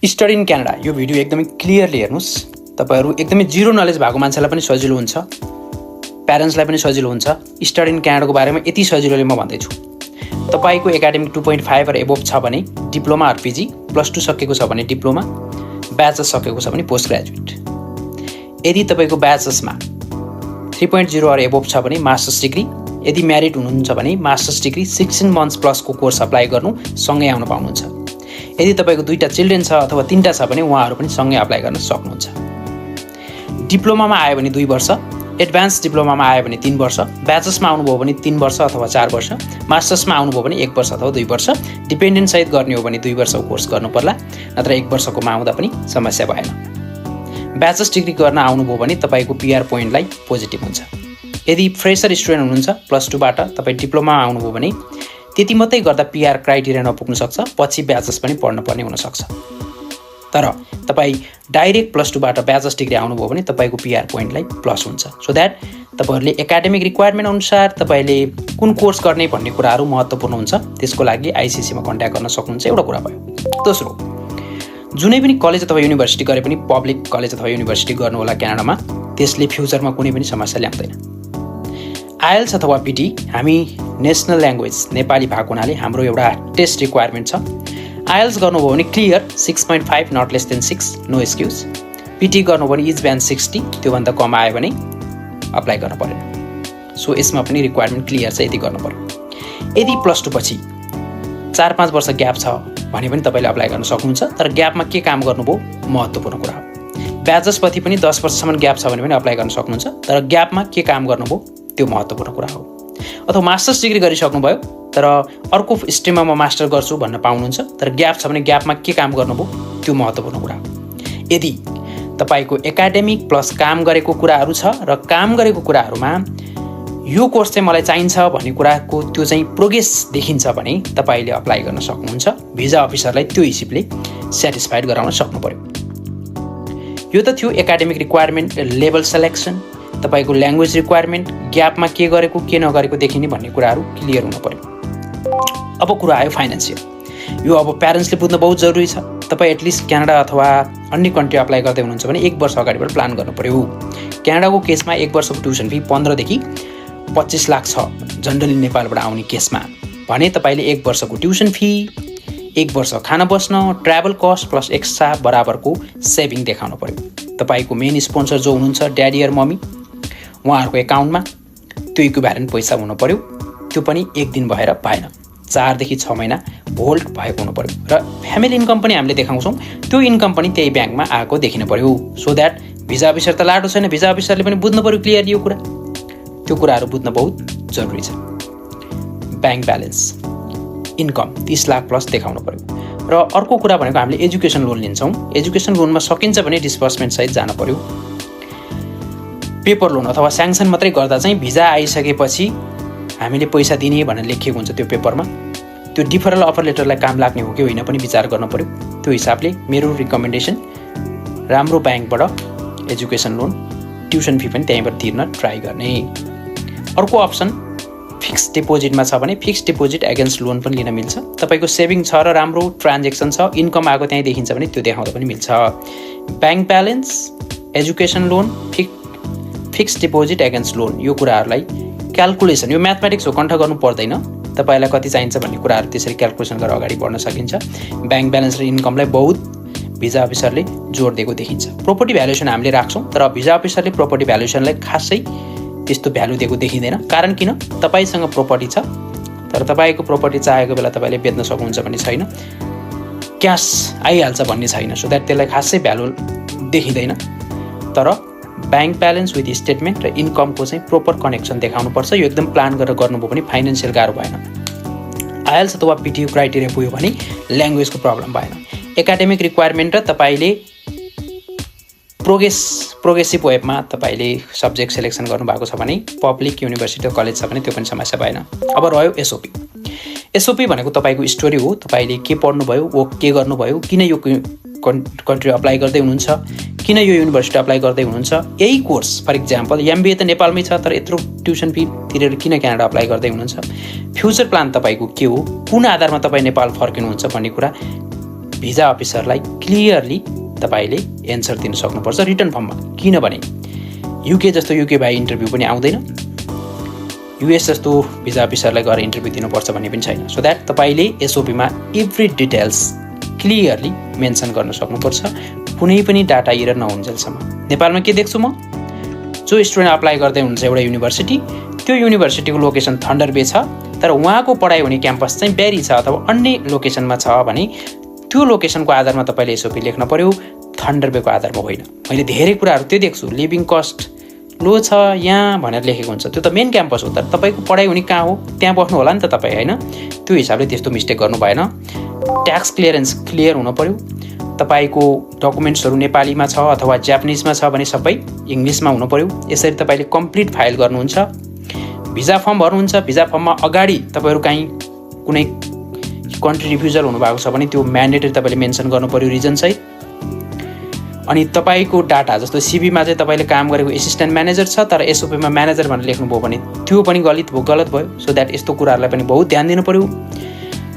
Study in Canada यो video एकदमै clearly हेर्नुस्। तपाईहरु एकदमै जिरो नलेज भएको मान्छेलाई पनि सजिलो हुन्छ, प्यारेन्ट्सलाई पनि सजिलो हुन्छ। स्टडी इन क्यानाडाको बारेमा यति सजिलोले म भन्दै छु। तपाईको एकाडेमिक 2.5 र एबोभ छ भने डिप्लोमा अर पीजी, +2 सकेको छ भने डिप्लोमा, ब्याचलर्स सकेको छ भने पोस्ट ग्रेजुएट। यदि तपाईको ब्याचलर्समा 3.0 अर एबोभ छ भने मास्टर्स डिग्री, यदि म्यारिड हुनुहुन्छ भने मास्टर्स डिग्री 16 मन्थ्स प्लसको कोर्स अप्लाई गर्नु सँगै आउन पाउनुहुन्छ। यदि तपाईको 2टा चिल्ड्रेन छ अथवा 3टा छ भने उहाँहरु पनि सँगै अप्लाई गर्न सक्नुहुन्छ। डिप्लोमामा आयो भने 2 वर्ष, एडभान्स डिप्लोमामा आयो भने 3 वर्ष, ब्याचलर्समा आउनुभयो भने 3 वर्ष अथवा 4 वर्ष, मास्टर्समा आउनुभयो भने 1 वर्ष अथवा 2 वर्ष, डिपेन्डेन्ट सहित गर्ने हो भने 2 वर्षको कोर्स गर्नु पर्ला, नत्र 1 वर्षकोमा आउँदा पनि समस्या भएन। ब्याचलर्स डिग्री गर्न आउनुभयो भने तपाईको पीआर पोइन्टलाई पोजिटिभ हुन्छ। यदि फ्रेशर स्टुडेन्ट हुनुहुन्छ +2 बाट तपाई डिप्लोमा आउनुभयो भने त्यति मात्रै गर्दा पीआर क्राइटेरिया नपुग्न सक्छ, पछि ब्याचलर्स पनि पढ्न पर्ने हुन सक्छ। तर तपाई डाइरेक्ट +2 बाट ब्याचलर्स डिग्री आउनुभयो भने तपाईको पीआर पोइन्टलाई प्लस हुन्छ। सो दैट तपाईहरुले एकाडेमिक रिक्वायरमेन्ट अनुसार तपाईले कुन कोर्स गर्ने भन्ने कुराहरु महत्त्वपूर्ण हुन्छ। त्यसको लागि आईसीसी मा कन्ट्याक्ट गर्न सक्नुहुन्छ। एउटा कुरा भयो। दोस्रो, जुनै पनि कलेज अथवा युनिभर्सिटी गरे पनि पब्लिक कलेज अथवा युनिभर्सिटी गर्नु होला क्यानाडामा, त्यसले फ्युचरमा कुनै पनि समस्या ल्याउँदैन। आइएल्स अथवा पीटी हामी नेशनल ल्याङ्ग्वेज नेपाली भएको हुनाले हाम्रो एउटा टेस्ट रिक्वायरमेन्ट छ। आइएल्स गर्नुभयो भने clear 6.5 not less than 6, no excuse. PT गर्नुभयो भने इज ब्यान्ड 60, त्योभन्दा कम आयो भने अप्लाई गर्न पर्दैन। सो यसमा पनि रिक्वायरमेन्ट क्लियर छ, यति गर्नु पर्यो। यदि +2 पछि 4-5 वर्ष ग्याप छ भने पनि तपाईले अप्लाई गर्न सक्नुहुन्छ। तर ग्यापमा के काम गर्नुभयो महत्त्वपूर्ण कुरा हो। ब्याचलर्स पछि पनि 10 वर्षसम्म ग्याप छ भने पनि अप्लाई गर्न सक्नुहुन्छ। तर ग्यापमा के काम गर्नुभयो त्यो महत्त्वपूर्ण कुरा हो। अथवा मास्टर्स डिग्री गरिसक्नुभयो तर अर्को स्ट्रिममा म मास्टर गर्छु भन्न पाउनुहुन्छ, तर ग्याप छ भने ग्यापमा के काम गर्नुभयो त्यो महत्त्वपूर्ण कुरा हो। यदि तपाईको एकाडेमिक प्लस काम गरेको कुराहरु छ र काम गरेको कुराहरुमा यो कोर्स चाहिँ मलाई चाहिन्छ भन्ने कुराको त्यो चाहिँ प्रोग्रेस देखिन्छ भने तपाईले अप्लाई गर्न सक्नुहुन्छ। भिजा अफिसरलाई त्यो हिसाबले स्याटिस्फाइड गराउन सक्नु पर्यो। यो त थियो एकाडेमिक रिक्वायरमेन्ट, लेभल सिलेक्सन, तपाईको ल्याङ्ग्वेज रिक्वायरमेन्ट, ग्यापमा के गरेको के नगरेको देखिने भन्ने कुराहरु क्लियर हुनु पर्यो। अब कुरा आयो फाइनान्शियल। यो अब प्यारेन्ट्सले बुझ्न बहुत जरुरी छ। तपाई एटलिस्ट क्यानाडा अथवा अन्य कन्ट्री अप्लाई गर्दै हुनुहुन्छ भने 1 वर्ष अगाडिबाट प्लान गर्नु पर्यो। क्यानाडाको केसमा 1 वर्षको ट्युसन फी 15 देखि 25 लाख छ जनरली नेपालबाट आउने केसमा। भने तपाईले 1 वर्षको ट्युसन फी, 1 वर्ष खाना बस्न, ट्राभल कस्ट प्लस एक्स्ट्रा बराबरको सेभिङ देखाउनु पर्यो। तपाईको मेन स्पोन्सर जो हुनुहुन्छ ड्याडी र मम्मी, उहाँहरुको एकाउन्टमा त्यो इक्विभ्यालेन्ट पैसा हुनु पर्यो। त्यो पनि एक दिन भएर भएन, 4 देखि 6 महिना होल्ड भएको हुनु पर्यो। र फ्यामिली इन्कम पनि हामीले देखाउँछौं, त्यो इन्कम पनि त्यही ब्याङ्कमा आएको देखिन पर्यो। सो दैट भिजा अफिसर त लाडो छैन, भिजा अफिसरले पनि बुझ्नु पर्यो क्लियरली यो कुरा। त्यो कुराहरु बुझ्न बहुत जरुरी छ। Bank balance, income 30 lakh plus देखाउनु पर्यो। र अर्को कुरा भनेको हामीले एजुकेसन लोन लिन्छौं। एजुकेसन लोनमा सकिन्छ भने डिस्बर्समेन्ट सहित जान पर्यो। पेपर लोन अथवा स्याङ्सन मात्रै गर्दा चाहिँ भिजा आइसकेपछि हामीले पैसा दिने भनेर लेखिएको हुन्छ त्यो पेपरमा। त्यो डिफरल अफर लेटरलाई काम लाग्ने हो कि होइन पनि विचार गर्न पर्यो। त्यो हिसाबले मेरो रिकमेन्डेसन राम्रो ब्याङ्कबाट एजुकेसन लोन, ट्युसन फी पनि त्यहीँबाट तिर्न ट्राई गर्ने। अर्को अप्सन फिक्स डिपोजिटमा छ भने फिक्स डिपोजिट एगेन्स्ट लोन पनि लिन मिल्छ। तपाईको सेभिङ छ र राम्रो ट्रान्ज्याक्सन छ, इन्कम आएको त्यही देखिन्छ भने त्यो देखाउँदा पनि मिल्छ। Bank balance, education loan, fix deposit against loan, यो कुराहरुलाई क्याल्कुलेसन, यो म्याथमेटिक्स हो, कण्ठ गर्नु पर्दैन। तपाईलाई कति चाहिन्छ भन्ने कुराहरु त्यसरी क्याल्कुलेसन गरेर अगाडि बढ्न सकिन्छ। ब्याङ्क ब्यालेन्स र इन्कमलाई बहुत भिजा अफिसरले जोड दिएको देखिन्छ। प्रोपर्टी भ्यालुएसन हामीले राख्छौं, तर भिजा अफिसरले प्रोपर्टी भ्यालुएसनलाई खासै त्यस्तो भ्यालु दिएको देखिँदैन। कारण किन? तपाईसँग प्रोपर्टी छ तर तपाईको प्रोपर्टी चाहेको बेला तपाईले बेच्न सक्नुहुन्छ भन्ने छैन, क्याश आइहाल्छ भन्ने छैन। सो दैट त्यसलाई खासै भ्यालु देखिँदैन। तर ब्याङ्क ब्यालेन्स विथ स्टेटमेन्ट र इन्कमको चाहिँ प्रोपर कनेक्सन देखाउनु पर्छ। यो एकदम प्लान गरेर गर्नुभयो भने फाइनान्शियल गाह्रो भएन। आइएल्स अथवा पीटी क्राइटेरिया पुग्यो भने ल्याङ्ग्वेजको प्रब्लम भएन। एकाडेमिक रिक्वायरमेन्ट र तपाईले प्रोग्रेसिभ वेबमा तपाईले सब्जेक्ट सिलेक्सन गर्नुभएको छ भने पब्लिक युनिभर्सिटी कलेज छ भने त्यो पनि समस्या भएन। अब रह्यो एसओपी। एसओपी भनेको तपाईको स्टोरी हो, तपाईले के पढ्नुभयो, वो के गर्नुभयो, किन यो कन्ट्री अप्लाई गर्दै हुनुहुन्छ, किन यो युनिभर्सिटी अप्लाई गर्दै हुनुहुन्छ, यही कोर्स फर इक्जाम्पल एमबीए त नेपालमै छ तर यत्रो ट्युसन फी तिरेर किन क्यानाडा अप्लाई गर्दै हुनुहुन्छ, फ्युचर प्लान तपाईको के हो, कुन आधारमा तपाई नेपाल फर्किनुहुन्छ भन्ने कुरा भिजा अफिसरलाई क्लियरली तपाईँले एन्सर दिन सक्नुपर्छ रिटन फर्ममा। किनभने युके जस्तो युकेबाई इन्टरभ्यू पनि आउँदैन, युएस जस्तो भिजा अफिसरलाई गएर इन्टरभ्यू दिनुपर्छ भन्ने पनि छैन। सो द्याट तपाईँले एसओपीमा एभ्री डिटेल्स क्लियरली मेन्सन गर्न सक्नुपर्छ, कुनै पनि डाटा एरर नहुन्जेलसम्म। नेपालमा के देख्छु म, जो स्टुडेन्ट अप्लाई गर्दै हुन्छ एउटा युनिभर्सिटी, त्यो युनिभर्सिटीको लोकेसन थन्डर बे छ तर उहाँको पढाइ हुने क्याम्पस चाहिँ बेरी छ अथवा अन्य लोकेसनमा छ भने त्यो लोकेसनको आधारमा तपाईँले एसओपी लेख्न पर्यो, थन्डर बेको आधारमा होइन। मैले धेरै कुराहरू त्यो देख्छु, लिभिङ कस्ट लो छ यहाँ भनेर लेखेको हुन्छ, त्यो त मेन क्याम्पस हो तर तपाईँको पढाइ हुने कहाँ हो त्यहाँ बस्नु होला नि त तपाईँ, होइन? त्यो हिसाबले त्यस्तो मिस्टेक गर्नु भएन। ट्याक्स क्लियरेन्स क्लियर हुन पर्यो, तपाईँको डकुमेन्ट्सहरू नेपालीमा छ अथवा जापानिजमा छ भने सबै इङ्ग्लिसमा हुनु पर्यो। यसरी तपाईँले कम्प्लिट फाइल गर्नुहुन्छ। भिजा फर्म भर्नुहुन्छ, भिजा फर्ममा अगाडि तपाईँहरू कहीँ कुनै कन्ट्री रिफ्युजल हुनुभएको छ भने त्यो म्यान्डेटरी तपाईँले मेन्सन गर्नु पर्यो रिजनसहित। अनि तपाईँको डाटा जस्तो सिभीमा चाहिँ तपाईँले काम गरेको एसिस्टेन्ट म्यानेजर छ तर एसओपीमा म्यानेजर भनेर लेख्नुभयो भने त्यो पनि गलत भयो। सो द्याट यस्तो कुराहरूलाई पनि बहुत ध्यान दिनु पर्यो।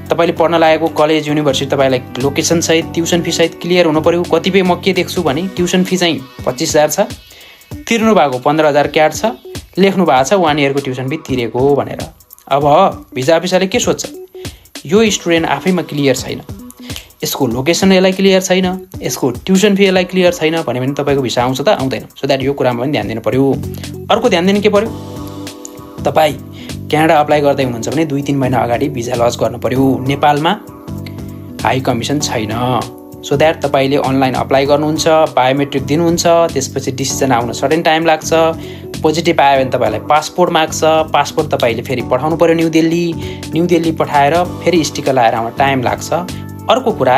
तपाईँले पढ्न लागेको कलेज युनिभर्सिटी तपाईँलाई लोकेसनसहित ट्युसन फीसहित क्लियर हुनु पर्यो। कतिपय म के देख्छु भने ट्युसन फी चाहिँ 25,000 छ, तिर्नु भएको 15,000 क्याट छ, लेख्नु भएको छ 1 इयरको ट्युसन फी तिरेको भनेर। अब भिजा अफिसरले के सोध्छ, यो स्टुडेन्ट आफैमा क्लियर छैन, यसको लोकेसन यसलाई क्लियर छैन, यसको ट्युसन फी यसलाई क्लियर छैन भने पनि तपाईँको भिसा आउँछ त आउँदैन। सो द्याट यो कुरामा पनि ध्यान दिनु पर्यो। अर्को ध्यान दिनु के पर्यो, तपाईँ क्यानाडा अप्लाई गर्दै हुनुहुन्छ भने 2-3 महिना अगाडि भिजा लज गर्नु पर्यो। नेपालमा हाई कमिसन छैन। सो द्याट तपाईँले अनलाइन अप्लाई गर्नुहुन्छ, बायोमेट्रिक दिनुहुन्छ, त्यसपछि डिसिजन आउन सर्टेन टाइम लाग्छ। पोजिटिभ आयो भने तपाईँलाई पासपोर्ट माग्छ, पासपोर्ट तपाईँले फेरि पठाउनु पर्यो न्यू दिल्ली पठाएर फेरि स्टिकर लगाएर आउन टाइम लाग्छ। अर्को कुरा,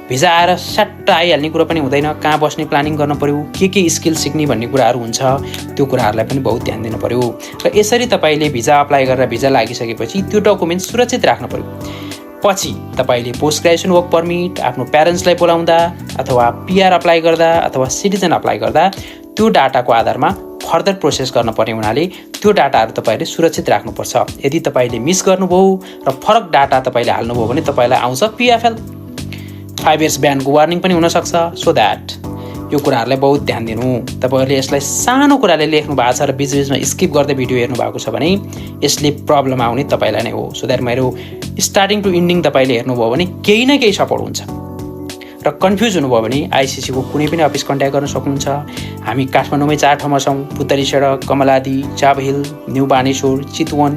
भिजा आएर सट्ट आइहाल्ने कुरो पनि हुँदैन, कहाँ बस्ने प्लानिङ गर्नु पर्यो, के स्किल सिक्ने भन्ने कुराहरू हुन्छ, त्यो कुराहरूलाई पनि बहुत ध्यान दिनु पर्यो। र यसरी तपाईँले भिजा अप्लाई गरेर भिजा लागिसकेपछि त्यो डकुमेन्ट सुरक्षित राख्नु पर्यो। पछि तपाईँले पोस्ट ग्रेजुएसन वर्क पर्मिट आफ्नो प्यारेन्ट्सलाई बोलाउँदा अथवा पिआर अप्लाई गर्दा अथवा सिटिजन अप्लाई गर्दा त्यो डाटाको आधारमा फर्दर प्रोसेस गर्न पर्ने हुनाले त्यो डाटाहरू तपाईँले सुरक्षित राख्नुपर्छ। यदि तपाईँले मिस गर्नुभयो र फरक डाटा तपाईँले हाल्नुभयो भने तपाईँलाई आउँछ पिएफएल, 5 इयर्स ब्यानको वार्निङ पनि हुनसक्छ। सो द्याट यो कुराहरूलाई बहुत ध्यान दिनु। तपाईँहरूले यसलाई सानो कुराले लेख्नु भएको छ र बिचबिचमा स्किप गर्दै भिडियो हेर्नु भएको छ भने यसले प्रब्लम आउने तपाईँलाई नै हो। सो द्याट मेरो स्टार्टिङ टु इन्डिङ तपाईँले हेर्नुभयो भने केही न केही सपोर्ट हुन्छ र कन्फ्युज हुनुभयो भने आइसिसीको कुनै पनि अफिस कन्ट्याक्ट गर्न सक्नुहुन्छ। हामी काठमाडौँमै 4 ठाउँमा छौँ, पुतली सडक, कमलादी, चाबहिल, न्यू बानेश्वर, चितवन,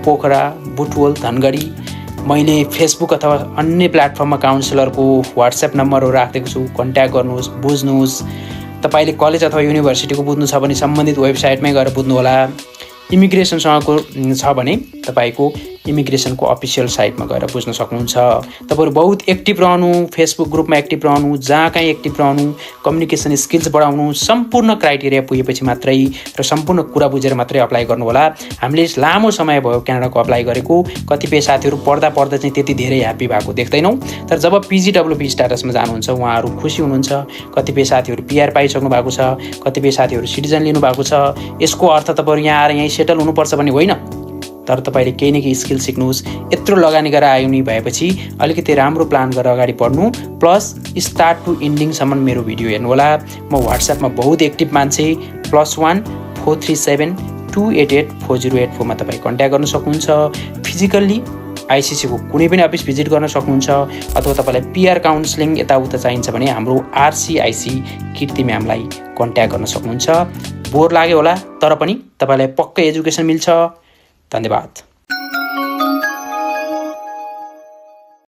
पोखरा, बुटवल, धनगढी। मैले फेसबुक अथवा अन्य प्लेटफर्ममा काउन्सिलरको व्हाट्सएप नम्बरहरू राखिदिएको छु, कन्ट्याक्ट गर्नुहोस्, बुझ्नुहोस्। तपाईँले कलेज अथवा युनिभर्सिटीको बुझ्नु छ भने सम्बन्धित वेबसाइटमै गएर बुझ्नुहोला। इमिग्रेसनसँगको छ भने तपाईँको इमिग्रेसनको अफिसियल साइटमा गएर बुझ्न सक्नुहुन्छ। तपाईँहरू बहुत एक्टिभ रहनु, फेसबुक ग्रुपमा एक्टिभ रहनु, जहाँ कहीँ एक्टिभ रहनु, कम्युनिकेसन स्किल्स बढाउनु। सम्पूर्ण क्राइटेरिया पुगेपछि मात्रै र सम्पूर्ण कुरा बुझेर मात्रै अप्लाई गर्नुहोला। हामीले लामो समय भयो क्यानाडाको अप्लाई गरेको, कतिपय साथीहरू पढ्दा चाहिँ त्यति धेरै ह्याप्पी भएको देख्दैनौँ, तर जब पिजिडब्ल्युपी स्ट्याटसमा जानुहुन्छ उहाँहरू खुसी हुनुहुन्छ। कतिपय साथीहरू पिआर पाइसक्नु भएको छ, कतिपय साथीहरू सिटिजन लिनुभएको छ। यसको अर्थ तपाईँहरू यहाँ आएर यहीँ सेटल हुनुपर्छ भन्ने होइन, तर तपाईँले केही न केही स्किल सिक्नुहोस्। यत्रो लगानी गरेर आउने भएपछि अलिकति राम्रो प्लान गरेर अगाडि बढ्नु, प्लस स्टार्ट टु इन्डिङसम्म मेरो भिडियो हेर्नु होला। म व्हाट्सएपमा बहुत एक्टिभ मान्छे, +1 437 288 4084 मा तपाईँ कन्ट्याक्ट गर्न सक्नुहुन्छ। फिजिकल्ली आइसिसीको कुनै पनि अफिस भिजिट गर्न सक्नुहुन्छ, अथवा तपाईँलाई पिआर काउन्सिलिङ यताउता चाहिन्छ भने हाम्रो आरसिआइसी कीर्ति म्यामलाई कन्ट्याक्ट गर्न सक्नुहुन्छ। बोर लाग्यो होला तर पनि तपाईँलाई पक्कै एजुकेसन मिल्छ। धन्यवाद।